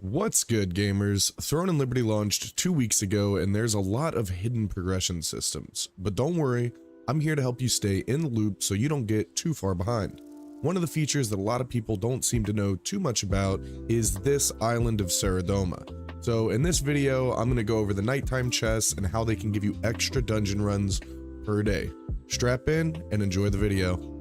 What's good, gamers? Throne and Liberty launched 2 weeks ago, and there's a lot of hidden progression systems. But don't worry, I'm here to help you stay in the loop so you don't get too far behind. One of the features that a lot of people don't seem to know too much about is this island of Saurodoma. So in this video, I'm going to go over the nighttime chests and how they can give you extra dungeon runs per day. Strap in and enjoy the video.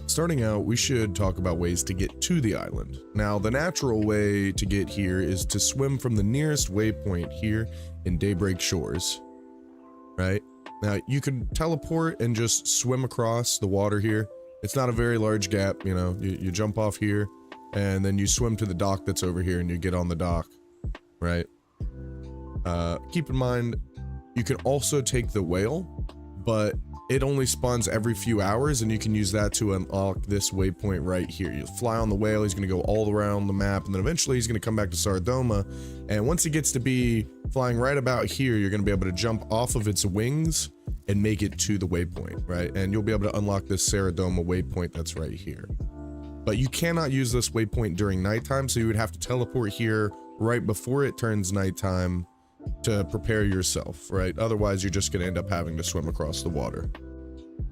Starting out, we should talk about ways to get to the island. Now, the natural way to get here is to swim from the nearest waypoint here in Daybreak Shores, right? Now, you could teleport and just swim across the water here. It's not a very large gap, you know, you jump off here and then you swim to the dock that's over here and you get on the dock, right? Keep in mind, you can also take the whale, but it only spawns every few hours, and you can use that to unlock this waypoint right here. You fly on the whale, he's going to go all around the map, and then eventually he's going to come back to Saurodoma, and once he gets to be flying right about here, you're going to be able to jump off of its wings and make it to the waypoint, right? And you'll be able to unlock this Saurodoma waypoint that's right here. But you cannot use this waypoint during nighttime, so you would have to teleport here right before it turns nighttime to prepare yourself, right? Otherwise, you're just going to end up having to swim across the water.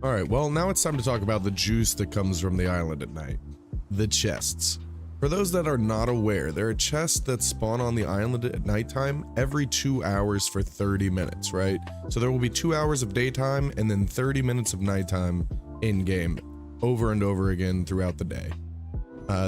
All right, well, now it's time to talk about the juice that comes from the island at night. The chests. For those that are not aware, there are chests that spawn on the island at nighttime every 2 hours for 30 minutes, right? So there will be 2 hours of daytime and then 30 minutes of nighttime in-game, over and over again throughout the day.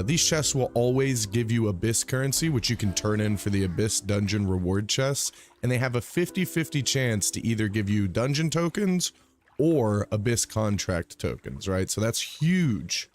These chests will always give you Abyss currency, which you can turn in for the Abyss dungeon reward chests, and they have a 50-50 chance to either give you dungeon tokens or Abyss contract tokens, right? So that's huge.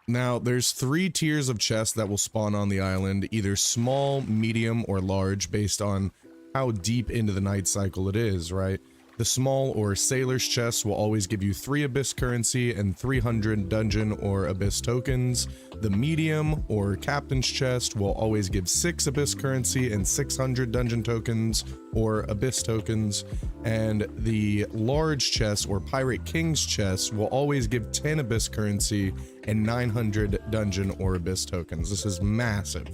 Now, there's 3 tiers of chests that will spawn on the island, either small, medium, or large, based on how deep into the night cycle it is, right? The small or sailor's chests will always give you 3 Abyss currency and 300 dungeon or Abyss tokens. The medium or captain's chest will always give 6 Abyss currency and 600 dungeon tokens or Abyss tokens. And the large chest or pirate king's chest will always give 10 Abyss currency and 900 dungeon or Abyss tokens. This is massive.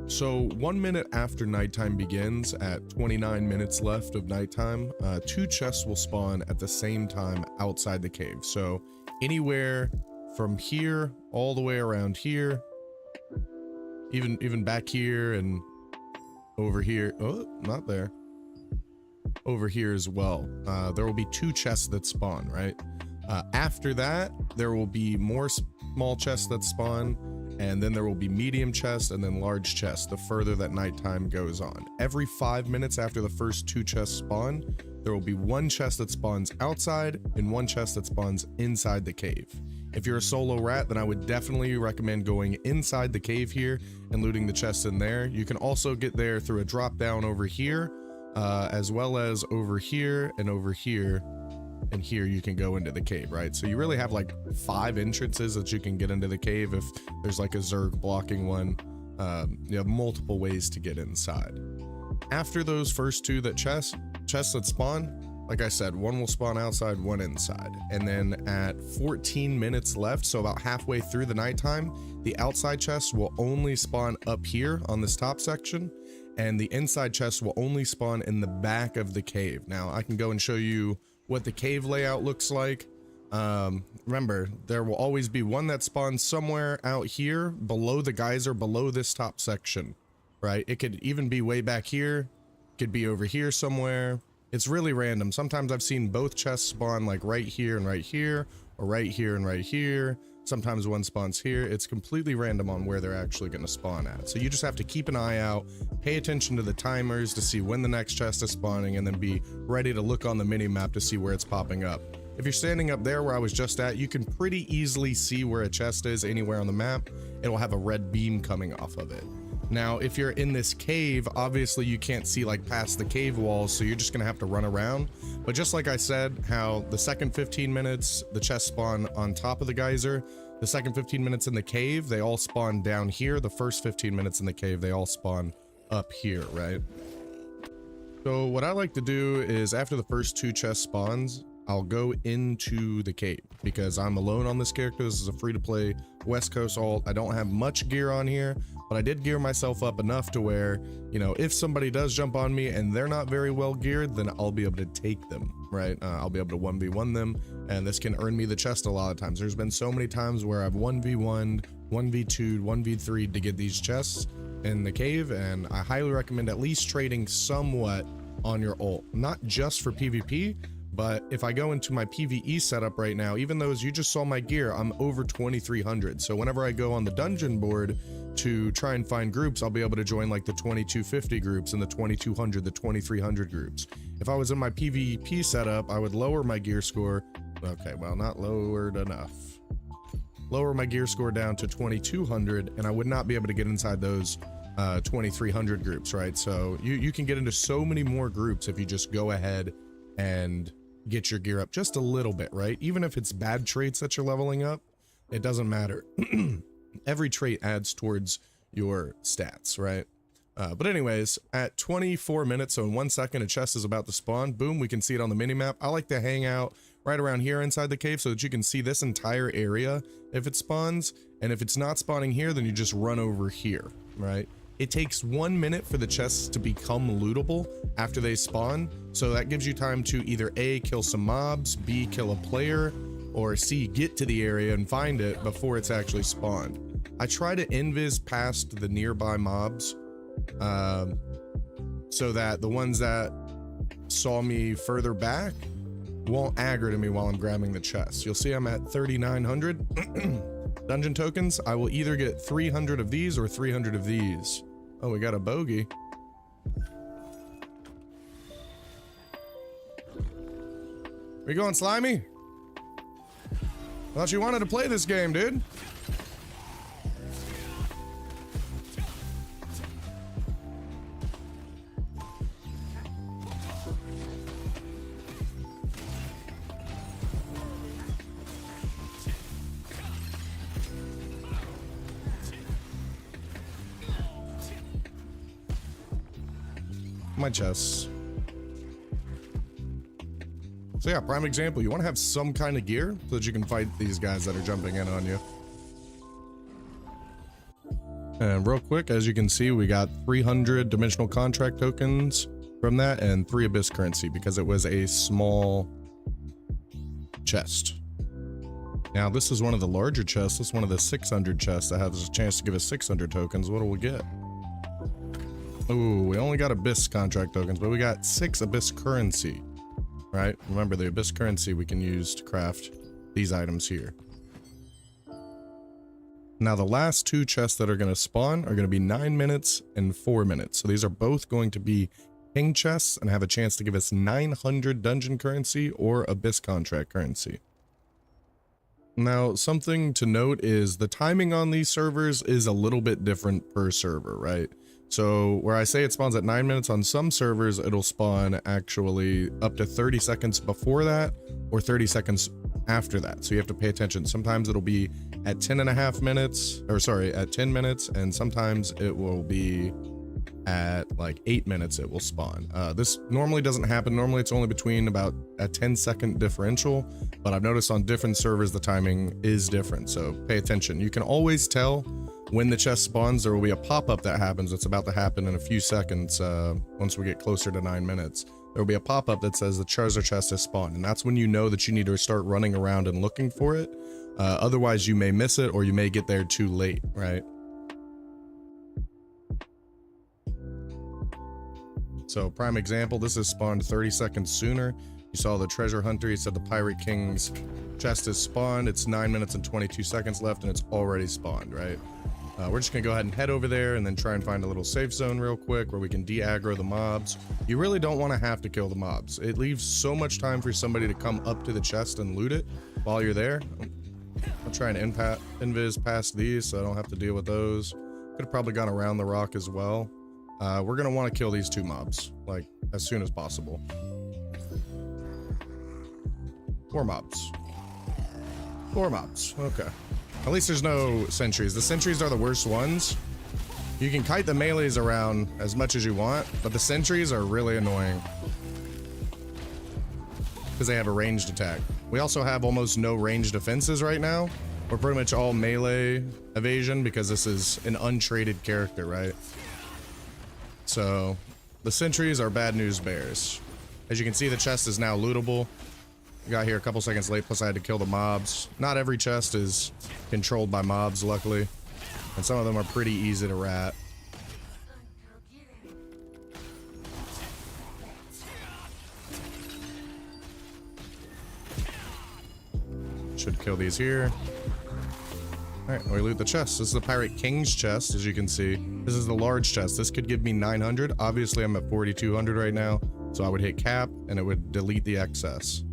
So 1 minute after nighttime begins, at 29 minutes left of nighttime, 2 chests will spawn at the same time outside the cave. So anywhere from here all the way around here, even back here and over here. Oh, not there. Over here as well. There will be 2 chests that spawn, right? After that, there will be more small chests that spawn, and then there will be medium chests and then large chests the further that nighttime goes on. Every 5 minutes after the first 2 chests spawn, there will be 1 chest that spawns outside and 1 chest that spawns inside the cave. If you're a solo rat, then I would definitely recommend going inside the cave here and looting the chests in there. You can also get there through a drop down over here, as well as over here and over here. And here you can go into the cave, right? So you really have like 5 entrances that you can get into the cave. If there's like a Zerg blocking one, you have multiple ways to get inside. After those first 2 chests that spawn, like I said, 1 will spawn outside, 1 inside. And then at 14 minutes left, so about halfway through the nighttime, the outside chests will only spawn up here on this top section, and the inside chests will only spawn in the back of the cave. Now I can go and show you what the cave layout looks like. Remember, there will always be 1 that spawns somewhere out here below the geyser, below this top section, right? It could even be way back here, could be over here somewhere. It's really random. Sometimes I've seen both chests spawn like right here and right here, or right here and right here. Sometimes 1 spawns here. It's completely random on where they're actually going to spawn at. So you just have to keep an eye out, pay attention to the timers to see when the next chest is spawning, and then be ready to look on the mini map to see where it's popping up. If you're standing up there where I was just at, you can pretty easily see where a chest is anywhere on the map. It will have a red beam coming off of it. Now, if you're in this cave, obviously you can't see like past the cave walls, so you're just gonna have to run around. But just like I said, how the second 15 minutes, the chests spawn on top of the geyser, the second 15 minutes in the cave, they all spawn down here. The first 15 minutes in the cave, they all spawn up here, right? So what I like to do is after the first 2 chest spawns, I'll go into the cave because I'm alone on this character. This is a free-to-play West Coast alt. I don't have much gear on here, but I did gear myself up enough to where, you know, if somebody does jump on me and they're not very well geared, then I'll be able to take them, right? I'll be able to 1v1 them, and this can earn me the chest a lot of times. There's been so many times where I've 1v1'd, 1v2'd, 1v3'd to get these chests in the cave, and I highly recommend at least trading somewhat on your ult, not just for PvP, but if I go into my PvE setup right now, even though as you just saw my gear, I'm over 2300. So whenever I go on the dungeon board to try and find groups, I'll be able to join like the 2250 groups and the 2200, the 2300 groups. If I was in my PvP setup, I would lower my gear score. Okay, well, not lowered enough. Lower my gear score down to 2200, and I would not be able to get inside those 2300 groups, right? So you can get into so many more groups if you just go ahead and get your gear up just a little bit, right? Even if it's bad traits that you're leveling up, it doesn't matter. Every trait adds towards your stats, right? But anyways, at 24 minutes, so in 1 second, a chest is about to spawn. Boom, we can see it on the minimap. I like to hang out right around here inside the cave so that you can see this entire area if it spawns. And if it's not spawning here, then you just run over here, right? It takes 1 minute for the chests to become lootable after they spawn. So that gives you time to either A, kill some mobs, B, kill a player, or C, get to the area and find it before it's actually spawned. I try to invis past the nearby mobs so that the ones that saw me further back won't aggro to me while I'm grabbing the chest. You'll see I'm at 3,900 dungeon tokens. I will either get 300 of these or 300 of these. Oh, we got a bogey. We going, Slimy? Thought you wanted to play this game, dude. My chests. So yeah, prime example, you want to have some kind of gear so that you can fight these guys that are jumping in on you. And real quick, as you can see, we got 300 dimensional contract tokens from that and 3 abyss currency because it was a small chest. Now this is one of the larger chests. This is one of the 600 chests that has a chance to give us 600 tokens. What do we get? Oh, we only got abyss contract tokens, but we got 6 abyss currency, right? Remember, the abyss currency we can use to craft these items here. Now the last 2 chests that are going to spawn are going to be 9 minutes and 4 minutes. So these are both going to be king chests and have a chance to give us 900 dungeon currency or abyss contract currency. Now, something to note is the timing on these servers is a little bit different per server, right? So where I say it spawns at 9 minutes, on some servers, it'll spawn actually up to 30 seconds before that or 30 seconds after that. So you have to pay attention. Sometimes it'll be at 10.5 minutes, or sorry, at 10 minutes. And sometimes it will be at like 8 minutes it will spawn. This normally doesn't happen. Normally it's only between about a 10-second differential, but I've noticed on different servers, the timing is different. So pay attention. You can always tell when the chest spawns. There will be a pop-up that happens. It's about to happen in a few seconds. Once we get closer to 9 minutes, there will be a pop-up that says the treasure chest has spawned. And that's when you know that you need to start running around and looking for it. Otherwise you may miss it or you may get there too late, right? So prime example, this is spawned 30 seconds sooner. You saw the treasure hunter, he said the Pirate King's chest is spawned. It's 9 minutes and 22 seconds left and it's already spawned, right? We're just gonna go ahead and head over there and then try and find a little safe zone real quick where we can de-aggro the mobs. You really don't want to have to kill the mobs. It leaves so much time for somebody to come up to the chest and loot it while you're there. I'll try and invis past these so I don't have to deal with those. Could have probably gone around the rock as well. We're gonna want to kill these 2 mobs, like, as soon as possible. 4 mobs. 4 mobs, okay. At least there's no sentries. The sentries are the worst ones. You can kite the melees around as much as you want, but the sentries are really annoying. because they have a ranged attack. We also have almost no ranged defenses right now. We're pretty much all melee evasion because this is an untraded character, right? So the sentries are bad news bears. As you can see, the chest is now lootable. Got here a couple seconds late, plus I had to kill the mobs. Not every chest is controlled by mobs, luckily. And some of them are pretty easy to rat. Should kill these here. Alright, we loot the chest. This is the Pirate King's chest, as you can see. This is the large chest. This could give me 900. Obviously, I'm at 4,200 right now. So I would hit cap, and it would delete the excess.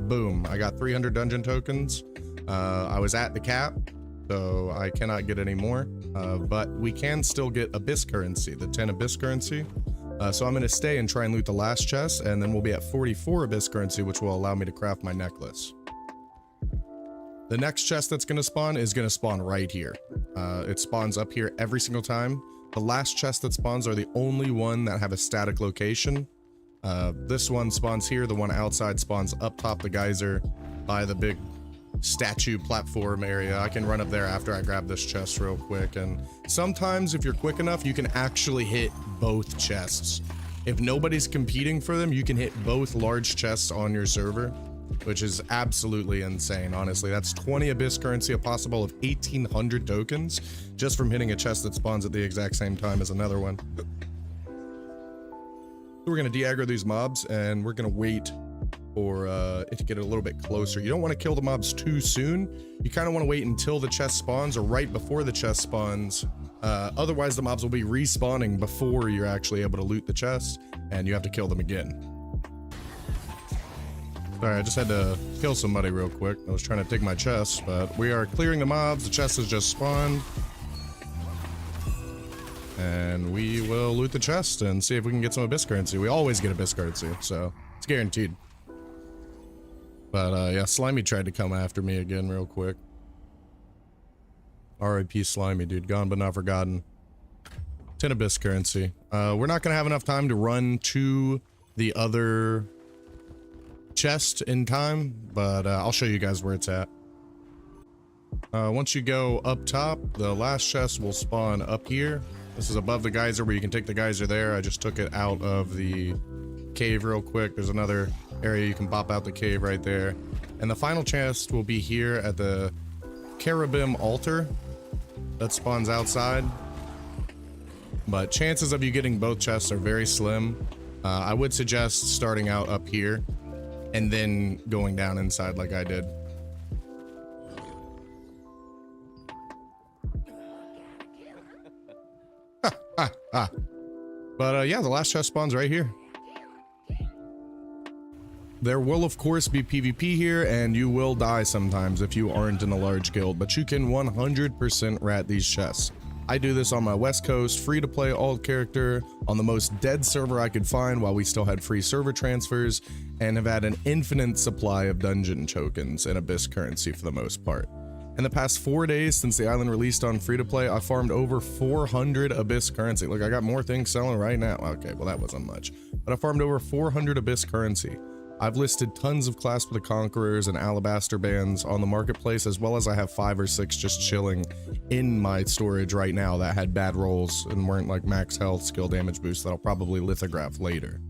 Boom. I got 300 dungeon tokens. I was at the cap, so I cannot get any more. But we can still get Abyss currency, the 10 Abyss currency. So I'm going to stay and try and loot the last chest, and then we'll be at 44 Abyss currency, which will allow me to craft my necklace. The next chest that's going to spawn is going to spawn right here. It spawns up here every single time. The last chest that spawns are the only one that have a static location. This one spawns here. The one outside spawns up top the geyser by the big statue platform area. I can run up there after I grab this chest real quick. And sometimes if you're quick enough, you can actually hit both chests. If nobody's competing for them, you can hit both large chests on your server, which is absolutely insane, honestly. That's 20 Abyss currency, a possible of 1,800 tokens, just from hitting a chest that spawns at the exact same time as another one. We're gonna de-aggro these mobs, and we're gonna wait for it to get a little bit closer. You don't want to kill the mobs too soon. You kind of want to wait until the chest spawns, or right before the chest spawns. Otherwise, the mobs will be respawning before you're actually able to loot the chest, and you have to kill them again. Sorry, I just had to kill somebody real quick. I was trying to take my chest, but we are clearing the mobs. The chest has just spawned. And we will loot the chest and see if we can get some Abyss currency. We always get Abyss currency, so it's guaranteed. But yeah, Slimy tried to come after me again real quick. R.I.P. Slimy, dude. Gone but not forgotten. 10 Abyss currency. We're not going to have enough time to run to the other chest in time, but I'll show you guys where it's at. Once you go up top, the last chest will spawn up here. This is above the geyser where you can take the geyser there. I just took it out of the cave real quick. There's another area you can pop out the cave right there. And the final chest will be here at the Cherubim altar that spawns outside. But chances of you getting both chests are very slim. I would suggest starting out up here and then going down inside like I did. But yeah, the last chest spawns right here. There will of course be PvP here, and you will die sometimes if you aren't in a large guild, but you can 100% rat these chests. I do this on my West Coast, free to play alt character, on the most dead server I could find while we still had free server transfers, and have had an infinite supply of dungeon tokens and Abyss currency for the most part. In the past 4 days since the island released on free to play, I farmed over 400 Abyss currency. Look, I got more things selling right now. Okay, well that wasn't much, but I farmed over 400 Abyss currency. I've listed tons of Clasp of the Conquerors and Alabaster bands on the marketplace, as well as I have 5 or 6 just chilling in my storage right now that had bad rolls and weren't like max health, skill damage boosts that I'll probably lithograph later.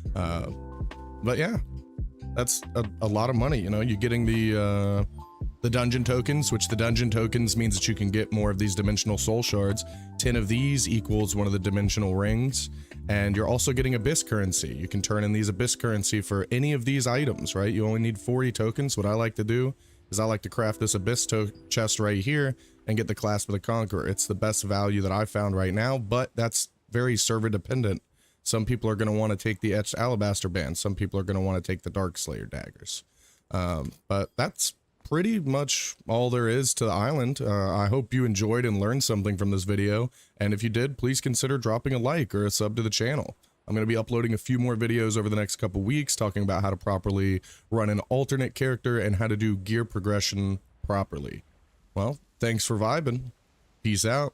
But yeah, that's a lot of money. You know, you're getting the dungeon tokens, which the dungeon tokens means that you can get more of these dimensional soul shards. 10 of these equals one of the dimensional rings. And you're also getting Abyss currency. You can turn in these Abyss currency for any of these items, right? You only need 40 tokens. What I like to do is I like to craft this Abyss chest right here and get the Clasp of the Conqueror. It's the best value that I found right now, but that's very server dependent. Some people are going to want to take the Etched Alabaster band. Some people are going to want to take the Dark Slayer daggers. But that's pretty much all there is to the island. I hope you enjoyed and learned something from this video, and if you did, please consider dropping a like or a sub to the channel. I'm going to be uploading a few more videos over the next couple weeks talking about how to properly run an alternate character and how to do gear progression properly. Well, thanks for vibing. Peace out.